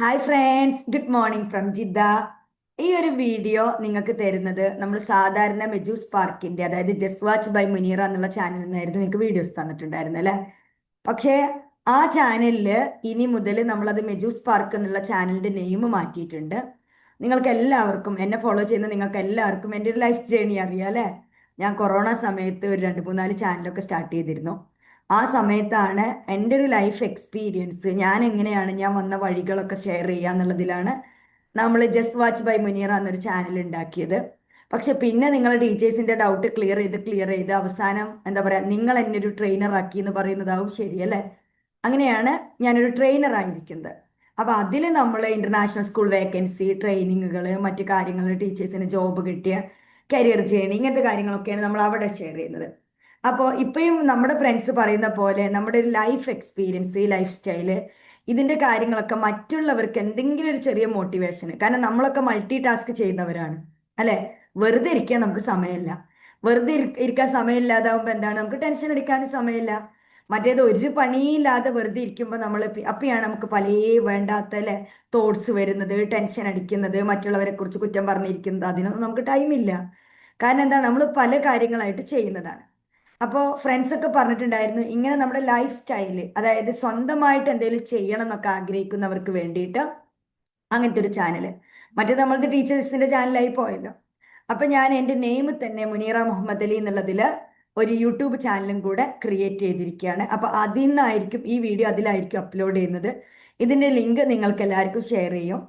Hi friends, good morning from Jeddah. ഈ ഒരു video നിങ്ങൾക്ക് തരുന്നത് നമ്മൾ സാധാരണ മെജൂസ് പാർക്കിന്റെ, അതായത് ജസ്റ്റ് വാച്ച് ബൈ മുനീറ എന്നുള്ള ചാനലിൽ നിന്നായിരുന്നു നിങ്ങൾക്ക് വീഡിയോസ് തന്നിട്ടുണ്ടായിരുന്നത് അല്ലേ. പക്ഷേ ആ ചാനലിൽ ഇനി മുതൽ നമ്മളത് മെജൂസ് പാർക്ക് എന്നുള്ള ചാനലിന്റെ നെയിം മാറ്റിയിട്ടുണ്ട്. നിങ്ങൾക്ക് എല്ലാവർക്കും, എന്നെ ഫോളോ ചെയ്യുന്ന നിങ്ങൾക്ക് എല്ലാവർക്കും എൻ്റെ ഒരു ലൈഫ് ജേണി അറിയാം അല്ലേ. ഞാൻ കൊറോണ സമയത്ത് ഒരു 2-3-4 ചാനലൊക്കെ സ്റ്റാർട്ട് ചെയ്തിരുന്നു. ആ സമയത്താണ് എൻ്റെ ഒരു ലൈഫ് എക്സ്പീരിയൻസ്, ഞാൻ വന്ന വഴികളൊക്കെ ഷെയർ ചെയ്യുക എന്നുള്ളതിലാണ് നമ്മൾ ജസ്റ്റ് വാച്ച് ബൈ മുനീറ എന്നൊരു ചാനൽ ഉണ്ടാക്കിയത്. പക്ഷെ പിന്നെ നിങ്ങൾ ടീച്ചേഴ്സിന്റെ ഡൗട്ട് ക്ലിയർ ചെയ്ത് അവസാനം എന്താ പറയുക, നിങ്ങൾ എന്നെ ഒരു ട്രെയിനർ ആക്കി എന്ന് പറയുന്നതാവും ശരിയല്ലേ. അങ്ങനെയാണ് ഞാനൊരു ട്രെയിനർ ആയിരിക്കുന്നത്. അപ്പൊ അതിൽ നമ്മൾ ഇന്റർനാഷണൽ സ്കൂൾ വേക്കൻസി ട്രെയിനിങ്ങുകൾ, മറ്റു കാര്യങ്ങൾ, ടീച്ചേഴ്സിന് ജോബ് കിട്ടിയ കരിയർ ജേണി, ഇങ്ങനത്തെ കാര്യങ്ങളൊക്കെയാണ് നമ്മൾ അവിടെ ഷെയർ ചെയ്യുന്നത്. അപ്പോൾ ഇപ്പോഴും നമ്മുടെ ഫ്രണ്ട്സ് പറയുന്ന പോലെ നമ്മുടെ ഒരു ലൈഫ് എക്സ്പീരിയൻസ്, ലൈഫ് സ്റ്റൈല്, ഇതിന്റെ കാര്യങ്ങളൊക്കെ മറ്റുള്ളവർക്ക് എന്തെങ്കിലും ഒരു ചെറിയ മോട്ടിവേഷൻ. കാരണം നമ്മളൊക്കെ മൾട്ടി ടാസ്ക് ചെയ്യുന്നവരാണ് അല്ലെ. വെറുതെ ഇരിക്കാൻ നമുക്ക് സമയമില്ല. ഇരിക്കാൻ സമയമില്ലാതാവുമ്പോൾ എന്താണ്, നമുക്ക് ടെൻഷൻ അടിക്കാനും സമയമില്ല. മറ്റേത് ഒരു പണിയില്ലാതെ വെറുതെ ഇരിക്കുമ്പോൾ നമ്മൾ അപ്പോഴാണ് നമുക്ക് പല വേണ്ടാത്ത അല്ലെ തോട്ട്സ് വരുന്നത്, ടെൻഷൻ അടിക്കുന്നത്, മറ്റുള്ളവരെ കുറിച്ച് കുറ്റം പറഞ്ഞിരിക്കുന്നത്. അതിനൊന്നും നമുക്ക് ടൈമില്ല. കാരണം എന്താണ്, നമ്മൾ പല കാര്യങ്ങളായിട്ട് ചെയ്യുന്നതാണ്. അപ്പോൾ ഫ്രണ്ട്സ് ഒക്കെ പറഞ്ഞിട്ടുണ്ടായിരുന്നു, ഇങ്ങനെ നമ്മുടെ ലൈഫ് സ്റ്റൈല്, അതായത് സ്വന്തമായിട്ട് എന്തെങ്കിലും ചെയ്യണം എന്നൊക്കെ ആഗ്രഹിക്കുന്നവർക്ക് വേണ്ടിയിട്ട് അങ്ങനത്തെ ഒരു ചാനല്. മറ്റേത് നമ്മളത് ടീച്ചേഴ്സിന്റെ ചാനലായി പോയല്ലോ. അപ്പൊ ഞാൻ എൻ്റെ നെയിം തന്നെ മുനീറ മുഹമ്മദ് അലി എന്നുള്ളതിൽ ഒരു യൂട്യൂബ് ചാനലും കൂടെ ക്രിയേറ്റ് ചെയ്തിരിക്കുകയാണ്. അപ്പൊ അതിൽ നിന്നായിരിക്കും ഈ വീഡിയോ, അതിലായിരിക്കും അപ്ലോഡ് ചെയ്യുന്നത്. ഇതിന്റെ ലിങ്ക് നിങ്ങൾക്ക് എല്ലാവർക്കും ഷെയർ ചെയ്യും.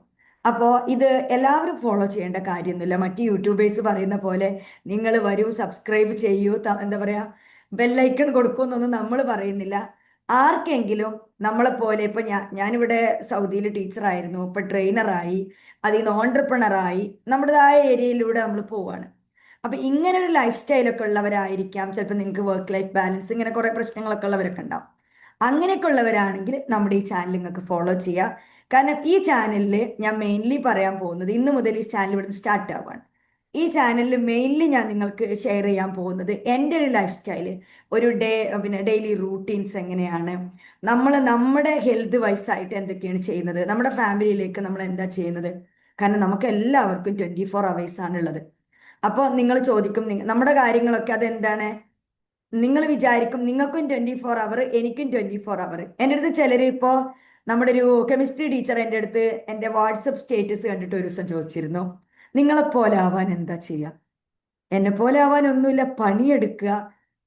അപ്പോൾ ഇത് എല്ലാവരും ഫോളോ ചെയ്യേണ്ട കാര്യമൊന്നുമില്ല. മറ്റ് യൂട്യൂബേഴ്സ് പറയുന്ന പോലെ നിങ്ങൾ വരൂ, സബ്സ്ക്രൈബ് ചെയ്യൂ, എന്താ പറയാ, ബെല്ലൈക്കൺ കൊടുക്കുമെന്നൊന്നും നമ്മൾ പറയുന്നില്ല. ആർക്കെങ്കിലും നമ്മളെ പോലെ ഇപ്പൊ ഞാനിവിടെ സൗദിയിൽ ടീച്ചറായിരുന്നു, ഇപ്പൊ ട്രെയിനറായി, അതിൽ നിന്ന് ഓൺട്രപ്രണറായി, നമ്മുടേതായ ഏരിയയിലൂടെ നമ്മൾ പോവാണ്. അപ്പൊ ഇങ്ങനെ ഒരു ലൈഫ് സ്റ്റൈലൊക്കെ ഉള്ളവരായിരിക്കാം ചിലപ്പോൾ നിങ്ങൾക്ക് വർക്ക് ലൈഫ് ബാലൻസ്, ഇങ്ങനെ കുറെ പ്രശ്നങ്ങളൊക്കെ ഉള്ളവരൊക്കെ ഉണ്ടാവും. അങ്ങനെയൊക്കെ ഉള്ളവരാണെങ്കിൽ നമ്മുടെ ഈ ചാനൽ നിങ്ങൾക്ക് ഫോളോ ചെയ്യാം. കാരണം ഈ ചാനലിൽ ഞാൻ മെയിൻലി പറയാൻ പോകുന്നത്, ഇന്ന് മുതൽ ഈ ചാനൽ ഇവിടുന്ന് സ്റ്റാർട്ട് ആവുകയാണ്. ഈ ചാനലിൽ മെയിൻലി ഞാൻ നിങ്ങൾക്ക് ഷെയർ ചെയ്യാൻ പോകുന്നത് എൻ്റെ ഒരു ലൈഫ് സ്റ്റൈല്, ഒരു ഡെയിലി റൂട്ടീൻസ് എങ്ങനെയാണ്, നമ്മൾ നമ്മുടെ ഹെൽത്ത് വൈസ് ആയിട്ട് എന്തൊക്കെയാണ് ചെയ്യുന്നത്, നമ്മുടെ ഫാമിലിയിലേക്ക് നമ്മൾ എന്താ ചെയ്യുന്നത്. കാരണം നമുക്ക് എല്ലാവർക്കും 24 hours ആണുള്ളത്. അപ്പോൾ നിങ്ങൾ ചോദിക്കും, നമ്മുടെ കാര്യങ്ങളൊക്കെ അതെന്താണ്, നിങ്ങൾ വിചാരിക്കും നിങ്ങൾക്കും 24 hour, എനിക്കും 24 hour. എൻ്റെ അടുത്ത് ചിലർ ഇപ്പോൾ, നമ്മുടെ ഒരു കെമിസ്ട്രി ടീച്ചർ എൻ്റെ അടുത്ത് എൻ്റെ വാട്സപ്പ് സ്റ്റേറ്റസ് കണ്ടിട്ട് ഒരു ദിവസം ചോദിച്ചിരുന്നു, നിങ്ങളെപ്പോലെ ആവാൻ എന്താ ചെയ്യുക. എന്നെ പോലെ ആവാൻ ഒന്നുമില്ല, പണിയെടുക്കുക,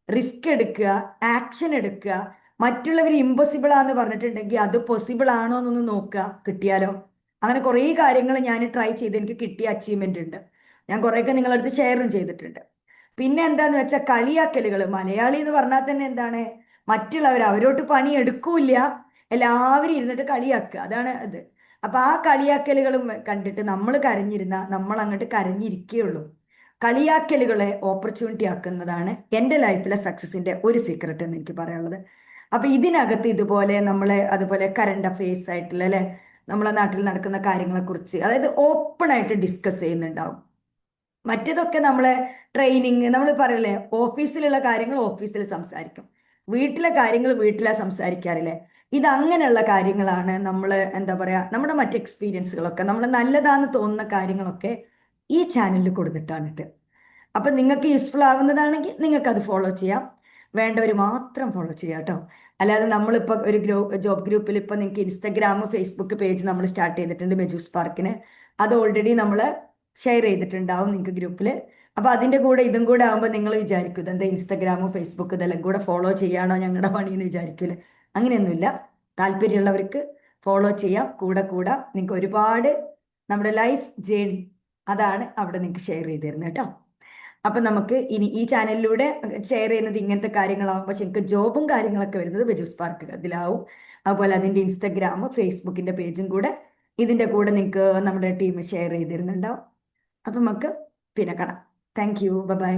റിസ്ക് എടുക്കുക, ആക്ഷൻ എടുക്കുക. മറ്റുള്ളവർ ഇമ്പോസിബിൾ ആന്ന് പറഞ്ഞിട്ടുണ്ടെങ്കിൽ അത് പോസിബിൾ ആണോ എന്നൊന്ന് നോക്കുക, കിട്ടിയാലോ. അങ്ങനെ കുറേ കാര്യങ്ങൾ ഞാൻ ട്രൈ ചെയ്ത് എനിക്ക് കിട്ടിയ അച്ചീവ്മെന്റ് ഉണ്ട്. ഞാൻ കുറേയൊക്കെ നിങ്ങളുടെ അടുത്ത് ഷെയറും ചെയ്തിട്ടുണ്ട്. പിന്നെ എന്താന്ന് വെച്ചാൽ കളിയാക്കലുകൾ. മലയാളി എന്ന് പറഞ്ഞാൽ തന്നെ എന്താണ്, മറ്റുള്ളവർ അവരോട്ട് പണി എടുക്കൂല, എല്ലാവരും ഇരുന്നിട്ട് കളിയാക്കുക, അതാണ് അത്. അപ്പൊ ആ കളിയാക്കലുകളും കണ്ടിട്ട് നമ്മൾ കരഞ്ഞിരുന്ന നമ്മൾ അങ്ങോട്ട് കരഞ്ഞിരിക്കുകയുള്ളൂ. കളിയാക്കലുകളെ ഓപ്പർച്യൂണിറ്റി ആക്കുന്നതാണ് എൻ്റെ ലൈഫിലെ സക്സസിന്റെ ഒരു സീക്രട്ട് എന്ന് എനിക്ക് പറയാനുള്ളത്. അപ്പൊ ഇതിനകത്ത് ഇതുപോലെ നമ്മളെ അതുപോലെ കറണ്ട് അഫയേഴ്സ് ആയിട്ടുള്ള അല്ലെ, നമ്മളെ നാട്ടിൽ നടക്കുന്ന കാര്യങ്ങളെ കുറിച്ച്, അതായത് ഓപ്പൺ ആയിട്ട് ഡിസ്കസ് ചെയ്യുന്നുണ്ടാവും. മറ്റേതൊക്കെ നമ്മളെ ട്രെയിനിങ്, നമ്മൾ പറയില്ലേ, ഓഫീസിലുള്ള കാര്യങ്ങൾ ഓഫീസിൽ സംസാരിക്കും, വീട്ടിലെ കാര്യങ്ങൾ വീട്ടിലെ സംസാരിക്കാറില്ലേ. ഇത് അങ്ങനെയുള്ള കാര്യങ്ങളാണ് നമ്മൾ എന്താ പറയാ, നമ്മുടെ മറ്റ് എക്സ്പീരിയൻസുകളൊക്കെ, നമ്മൾ നല്ലതാന്ന് തോന്നുന്ന കാര്യങ്ങളൊക്കെ ഈ ചാനലിൽ കൊടുത്തിട്ടാണ് ഇട്ട്. അപ്പൊ നിങ്ങൾക്ക് യൂസ്ഫുൾ ആകുന്നതാണെങ്കിൽ നിങ്ങൾക്ക് അത് ഫോളോ ചെയ്യാം. വേണ്ടവർ മാത്രം ഫോളോ ചെയ്യാം കേട്ടോ. അല്ലാതെ നമ്മളിപ്പോൾ ഒരു ജോബ് ഗ്രൂപ്പിൽ ഇപ്പൊ നിങ്ങൾക്ക് ഇൻസ്റ്റഗ്രാം, ഫേസ്ബുക്ക് പേജ് നമ്മൾ സ്റ്റാർട്ട് ചെയ്തിട്ടുണ്ട് മെജൂസ് പാർക്കിന്. അത് ഓൾറെഡി നമ്മൾ ഷെയർ ചെയ്തിട്ടുണ്ടാവും നിങ്ങൾക്ക് ഗ്രൂപ്പിൽ. അപ്പൊ അതിന്റെ കൂടെ ഇതും കൂടെ ആകുമ്പോൾ നിങ്ങൾ വിചാരിക്കും, ഇതെന്താ ഇൻസ്റ്റഗ്രാമും ഫേസ്ബുക്ക് ഇതെല്ലാം കൂടെ ഫോളോ ചെയ്യാണോ ഞങ്ങളുടെ പണി എന്ന് വിചാരിക്കൂലേ. അങ്ങനെയൊന്നുമില്ല. താല്പര്യമുള്ളവർക്ക് ഫോളോ ചെയ്യാം, കൂടെ കൂടാം. നിങ്ങൾക്ക് ഒരുപാട് നമ്മുടെ ലൈഫ് ജേണി അതാണ് അവിടെ നിങ്ങൾക്ക് ഷെയർ ചെയ്ത് തരുന്നത് കേട്ടോ. അപ്പൊ നമുക്ക് ഇനി ഈ ചാനലിലൂടെ ഷെയർ ചെയ്യുന്നത് ഇങ്ങനത്തെ കാര്യങ്ങളാവും. പക്ഷെ എനിക്ക് ജോബും കാര്യങ്ങളൊക്കെ വരുന്നത് ബെജൂസ് പാർക്ക് അതിലാവും. അതുപോലെ അതിന്റെ ഇൻസ്റ്റഗ്രാം, ഫേസ്ബുക്കിന്റെ പേജും കൂടെ ഇതിന്റെ കൂടെ നിങ്ങൾക്ക് നമ്മുടെ ടീം ഷെയർ ചെയ്തിരുന്നുണ്ടാവും. അപ്പൊ നമുക്ക് പിന്നെ കാണാം. Thank you, by.